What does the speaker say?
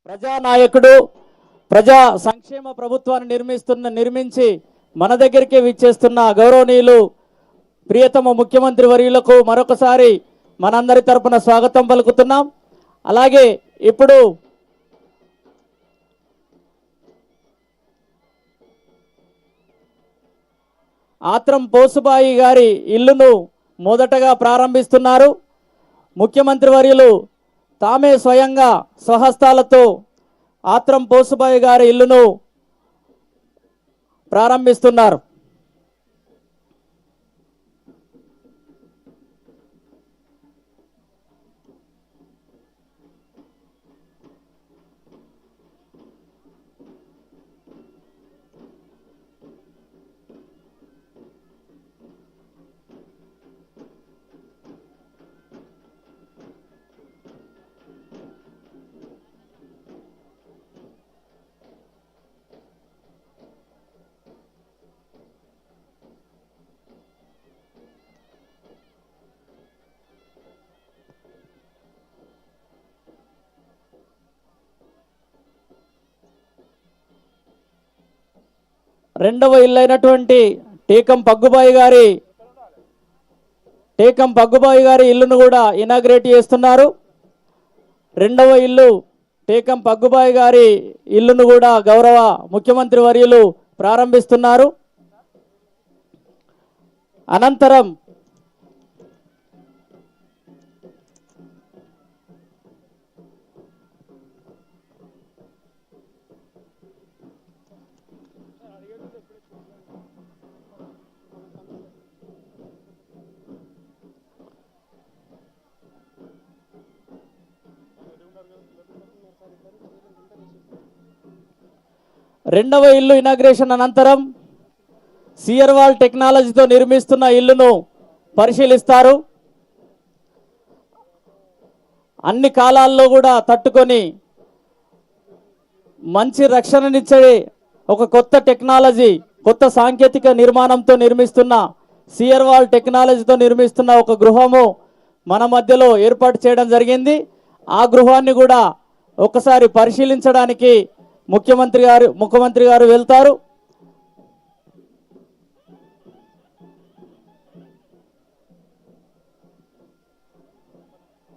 ప్రజానాయకుడు ప్రజా సంక్షేమ ప్రభుత్వాన్ని నిర్మించి మన దగ్గరికి విచ్చేస్తున్న గౌరవనీయులు ప్రియతమ ముఖ్యమంత్రి వర్యులకు మరొకసారి మనందరి తరపున స్వాగతం పలుకుతున్నాం. అలాగే ఇప్పుడు ఆత్రం పోసుబాయి గారి ఇల్లును మొదటగా ప్రారంభిస్తున్నారు. ముఖ్యమంత్రి వర్యులు తామే స్వయంగా స్వహస్తాలతో ఆత్రం పోసుబాయి గారి ఇల్లును ప్రారంభిస్తున్నారు. రెండవ ఇల్లు అయినటువంటి టేకం పగ్గుబాయి గారి ఇల్లును కూడా ఇనాగ్రేట్ చేస్తున్నారు. రెండవ ఇల్లు టేకం పగ్గుబాయి గారి ఇల్లును కూడా గౌరవ ముఖ్యమంత్రి వర్యులు ప్రారంభిస్తున్నారు. అనంతరం రెండవ ఇల్లు ఇనాగ్రేషన్ అనంతరం సియర్వాల్ టెక్నాలజీతో నిర్మిస్తున్న ఇల్లును పరిశీలిస్తారు. అన్ని కాలాల్లో కూడా తట్టుకొని మంచి రక్షణనిచ్చే ఒక కొత్త టెక్నాలజీ, కొత్త సాంకేతిక నిర్మాణంతో నిర్మిస్తున్న సియర్వాల్ టెక్నాలజీతో నిర్మిస్తున్న ఒక గృహము మన మధ్యలో ఏర్పాటు చేయడం జరిగింది. ఆ గృహాన్ని కూడా ఒకసారి పరిశీలించడానికి ముఖ్యమంత్రి గారు వెళ్తారు.